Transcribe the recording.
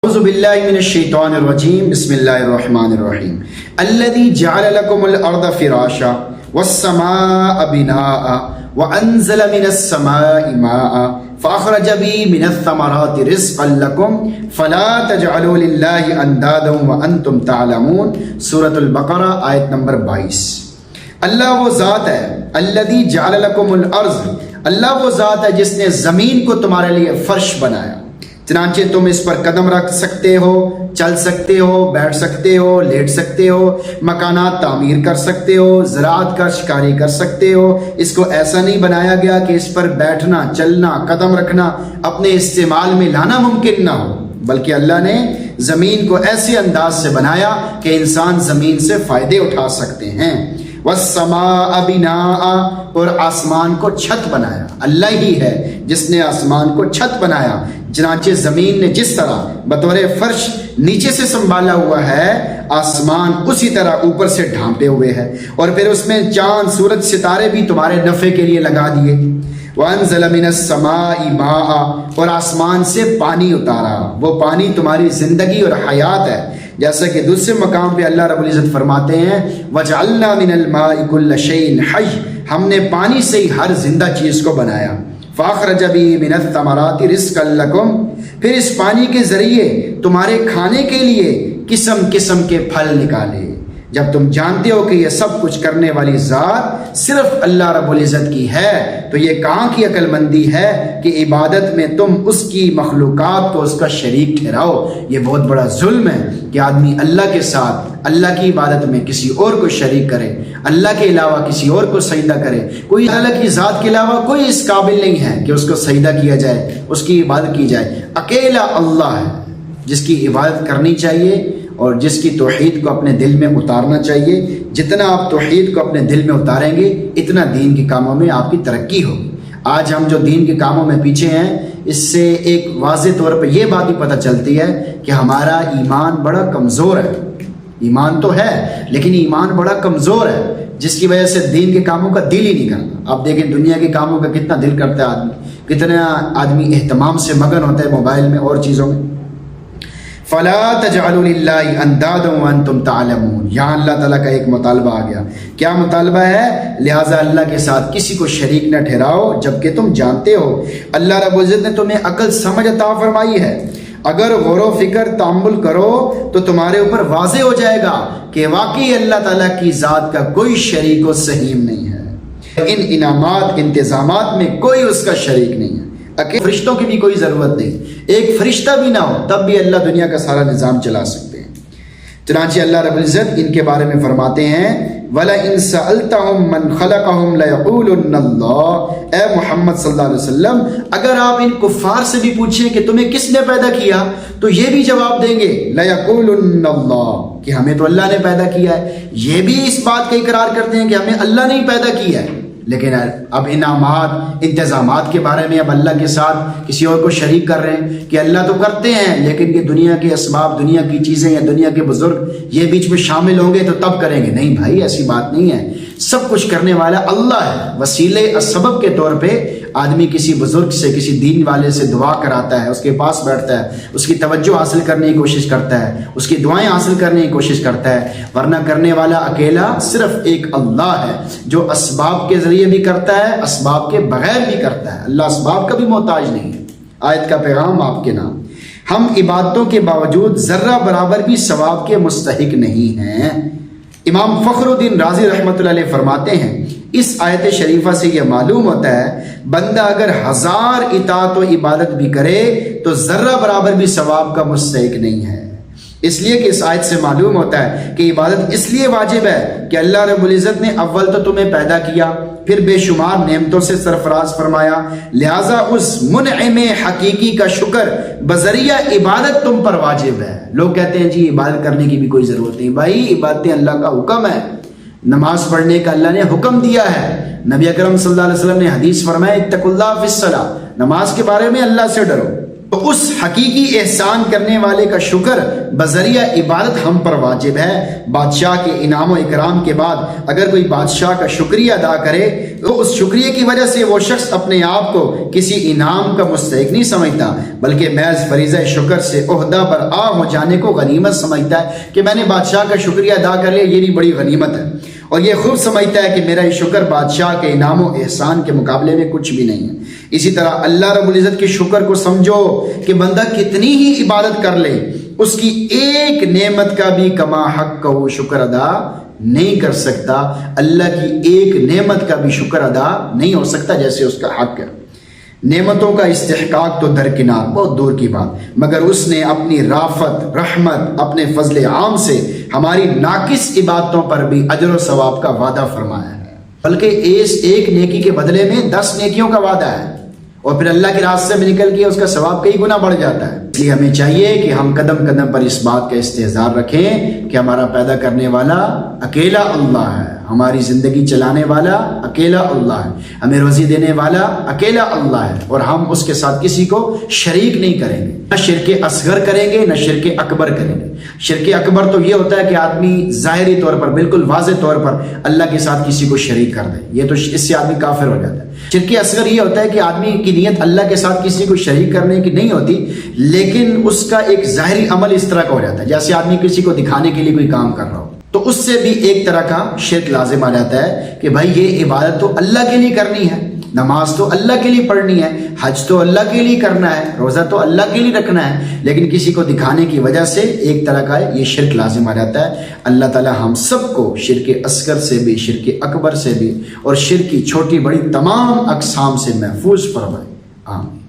اعوذ باللہ من الشیطان الرجیم بسم اللہ الرحمن الرحیم الذی جعل لکم الارض فراشا والسماء بناء وانزل من السماء ماء فاخرج به من الثمرات رزقا لکم فلا تجعلوا للہ اندادا وانتم تعلمون۔ سورۃ البقرہ آیت نمبر 22۔ اللہ وہ ذات ہے الذی جعل لکم الارض، اللہ وہ ذات ہے جس نے زمین کو تمہارے لیے فرش بنایا، چنانچہ تم اس پر قدم رکھ سکتے ہو، چل سکتے ہو، بیٹھ سکتے ہو، لیٹ سکتے ہو، مکانات تعمیر کر سکتے ہو، زراعت کا شکاری کر سکتے ہو۔ اس کو ایسا نہیں بنایا گیا کہ اس پر بیٹھنا، چلنا، قدم رکھنا اپنے استعمال میں لانا ممکن نہ ہو، بلکہ اللہ نے زمین کو ایسے انداز سے بنایا کہ انسان زمین سے فائدے اٹھا سکتے ہیں۔ والسماء بناء، اور آسمان کو چھت بنایا، اللہ ہی ہے جس نے آسمان کو چھت بنایا، چنانچہ زمین نے جس طرح بطور فرش نیچے سے سنبھالا ہوا ہے، آسمان اسی طرح اوپر سے ڈھانپے ہوئے ہے، اور پھر اس میں چاند، سورج، ستارے بھی تمہارے نفع کے لیے لگا دیے۔ وَأَنزَلَ مِنَ السَّمَاءِ مَاءً، اور آسمان سے پانی اتارا، وہ پانی تمہاری زندگی اور حیات ہے، جیسا کہ دوسرے مقام پہ اللہ رب العزت فرماتے ہیں وَجَعَلْنَا مِنَ الْمَاءِ كُلَّ شَيْءٍ حَيٍّ، ہم نے پانی سے ہی ہر زندہ چیز کو بنایا۔ فَأَخْرَجَ بِهِ مِنَ الثَّمَرَاتِ رِزْقًا لَكُمْ، پھر اس پانی کے ذریعے تمہارے کھانے کے لیے قسم قسم کے پھل نکالے۔ جب تم جانتے ہو کہ یہ سب کچھ کرنے والی ذات صرف اللہ رب العزت کی ہے، تو یہ کہاں کی عقل مندی ہے کہ عبادت میں تم اس کی مخلوقات کو اس کا شریک ٹھہراؤ۔ یہ بہت بڑا ظلم ہے کہ آدمی اللہ کے ساتھ اللہ کی عبادت میں کسی اور کو شریک کرے، اللہ کے علاوہ کسی اور کو سجدہ کرے۔ کوئی اللہ کی ذات کے علاوہ کوئی اس قابل نہیں ہے کہ اس کو سجدہ کیا جائے، اس کی عبادت کی جائے۔ اکیلا اللہ ہے جس کی عبادت کرنی چاہیے اور جس کی توحید کو اپنے دل میں اتارنا چاہیے۔ جتنا آپ توحید کو اپنے دل میں اتاریں گے اتنا دین کے کاموں میں آپ کی ترقی ہوگی۔ آج ہم جو دین کے کاموں میں پیچھے ہیں، اس سے ایک واضح طور پہ یہ بات بھی پتہ چلتی ہے کہ ہمارا ایمان بڑا کمزور ہے۔ ایمان تو ہے لیکن ایمان بڑا کمزور ہے، جس کی وجہ سے دین کے کاموں کا دل ہی نہیں کرتا۔ آپ دیکھیں دنیا کے کاموں کا کتنا دل کرتا ہے آدمی، کتنا آدمی اہتمام سے مگن ہوتا ہے موبائل میں اور چیزوں میں۔ فَلَا تَجْعَلُوا لِلَّهِ أَنْدَادًا وَأَنْتُمْ تَعْلَمُونَ، یہاں اللہ تعالیٰ کا ایک مطالبہ آ گیا۔ کیا مطالبہ ہے؟ لہٰذا اللہ کے ساتھ کسی کو شریک نہ ٹھہراؤ جبکہ تم جانتے ہو اللہ رب العزت نے تمہیں عقل سمجھ عطا فرمائی ہے۔ اگر غور و فکر تأمل کرو تو تمہارے اوپر واضح ہو جائے گا کہ واقعی اللہ تعالیٰ کی ذات کا کوئی شریک و سہیم نہیں ہے، ان انعامات، انتظامات میں کوئی اس کا شریک نہیں ہے۔ فرشتوں کی بھی کوئی ضرورت نہیں، ایک فرشتہ بھی نہ ہو تب بھی اللہ دنیا کا سارا نظام چلا سکتے ہیں۔ چنانچہ اللہ رب العزت ان کے بارے میں فرماتے ہیں وَلَئِن سَأَلْتَهُم مَّنْ خَلَقَهُمْ لَيَقُولُنَّ اللَّهُ، اے محمد صلی اللہ علیہ وسلم اگر آپ ان کفار سے بھی پوچھیں کہ تمہیں کس نے پیدا کیا تو یہ بھی جواب دیں گے لَيَقُولُنَّ اللَّهُ، کہ ہمیں تو اللہ نے پیدا کیا ہے۔ یہ بھی اس بات کا اقرار کرتے ہیں کہ ہمیں اللہ نے ہی پیدا کیا ہے، لیکن اب انعامات، انتظامات کے بارے میں اب اللہ کے ساتھ کسی اور کو شریک کر رہے ہیں کہ اللہ تو کرتے ہیں لیکن کہ دنیا کے اسباب، دنیا کی چیزیں یا دنیا کے بزرگ یہ بیچ میں شامل ہوں گے تو تب کریں گے۔ نہیں بھائی، ایسی بات نہیں ہے، سب کچھ کرنے والا اللہ ہے۔ وسیلے اسباب کے طور پہ آدمی کسی بزرگ سے، کسی دین والے سے دعا کراتا ہے، اس کے پاس بیٹھتا ہے، اس کی توجہ حاصل کرنے کی کوشش کرتا ہے، اس کی دعائیں حاصل کرنے کی کوشش کرتا ہے، ورنہ کرنے والا اکیلا صرف ایک اللہ ہے جو اسباب کے ذریعے بھی کرتا ہے، اسباب کے بغیر بھی کرتا ہے۔ اللہ اسباب کا بھی محتاج نہیں ہے۔ آیت کا پیغام آپ کے نام، ہم عبادتوں کے باوجود ذرہ برابر بھی ثواب کے مستحق نہیں ہیں۔ امام فخر الدین رازی رحمۃ اللہ علیہ فرماتے ہیں اس آیت شریفہ سے یہ معلوم ہوتا ہے بندہ اگر 1000 اطاعت و عبادت بھی کرے تو ذرہ برابر بھی ثواب کا مستحق نہیں ہے۔ اس لیے کہ اس آیت سے معلوم ہوتا ہے کہ عبادت اس لیے واجب ہے کہ اللہ رب العزت نے اول تو تمہیں پیدا کیا، پھر بے شمار نعمتوں سے سرفراز فرمایا، لہٰذا اس منعم حقیقی کا شکر بذریعہ عبادت تم پر واجب ہے۔ لوگ کہتے ہیں جی عبادت کرنے کی بھی کوئی ضرورت نہیں۔ بھائی عبادتیں اللہ کا حکم ہے، نماز پڑھنے کا اللہ نے حکم دیا ہے۔ نبی اکرم صلی اللہ علیہ وسلم نے حدیث فرمایا اتقوا اللہ فی الصلاۃ، نماز کے بارے میں اللہ سے ڈرو۔ تو اس حقیقی احسان کرنے والے کا شکر بذریعہ عبادت ہم پر واجب ہے۔ بادشاہ کے انعام و اکرام کے بعد اگر کوئی بادشاہ کا شکریہ ادا کرے تو اس شکریہ کی وجہ سے وہ شخص اپنے آپ کو کسی انعام کا مستحق نہیں سمجھتا، بلکہ محض فریضہ شکر سے عہدہ پر آ ہو جانے کو غنیمت سمجھتا ہے کہ میں نے بادشاہ کا شکریہ ادا کر لیا، یہ بھی بڑی غنیمت ہے، اور یہ خوب سمجھتا ہے کہ میرا یہ شکر بادشاہ کے انعام و احسان کے مقابلے میں کچھ بھی نہیں ہے۔ اسی طرح اللہ رب العزت کے شکر کو سمجھو کہ بندہ کتنی ہی عبادت کر لے، اس کی ایک نعمت کا بھی کما حق کا وہ شکر ادا نہیں کر سکتا، اللہ کی ایک نعمت کا بھی شکر ادا نہیں ہو سکتا جیسے اس کا حق ہے۔ نعمتوں کا استحقاق تو درکنار، بہت دور کی بات، مگر اس نے اپنی رافت رحمت اپنے فضل عام سے ہماری ناقص عبادتوں پر بھی اجر و ثواب کا وعدہ فرمایا ہے، بلکہ اس ایک نیکی کے بدلے میں 10 نیکیوں کا وعدہ ہے، اور پھر اللہ کے راستے میں نکل کے اس کا ثواب کئی گنا بڑھ جاتا ہے۔ اس لیے ہمیں چاہیے کہ ہم قدم قدم پر اس بات کا استحضار رکھیں کہ ہمارا پیدا کرنے والا اکیلا اللہ ہے، ہماری زندگی چلانے والا اکیلا اللہ ہے، ہمیں روزی دینے والا اکیلا اللہ ہے، اور ہم اس کے ساتھ کسی کو شریک نہیں کریں گے، نہ شرک اصغر کریں گے نہ شرک اکبر کریں گے۔ شرک اکبر تو یہ ہوتا ہے کہ آدمی ظاہری طور پر بالکل واضح طور پر اللہ کے ساتھ کسی کو شریک کر دے، یہ تو اس سے آدمی کافر ہو جاتا ہے۔ شرک اصغر یہ ہوتا ہے کہ آدمی کی نیت اللہ کے ساتھ کسی کو شریک کرنے کی نہیں ہوتی، لیکن اس کا ایک ظاہری عمل اس طرح کا ہو جاتا ہے جیسے آدمی کسی کو دکھانے کے لیے کوئی کام کر رہا ہو، تو اس سے بھی ایک طرح کا شرک لازم آ جاتا ہے کہ بھائی یہ عبادت تو اللہ کے لیے کرنی ہے، نماز تو اللہ کے لیے پڑھنی ہے، حج تو اللہ کے لیے کرنا ہے، روزہ تو اللہ کے لیے رکھنا ہے، لیکن کسی کو دکھانے کی وجہ سے ایک طرح کا یہ شرک لازم آ جاتا ہے۔ اللہ تعالی ہم سب کو شرک اصغر سے بھی، شرک اکبر سے بھی، اور شرک کی چھوٹی بڑی تمام اقسام سے محفوظ فرمائے، آمین۔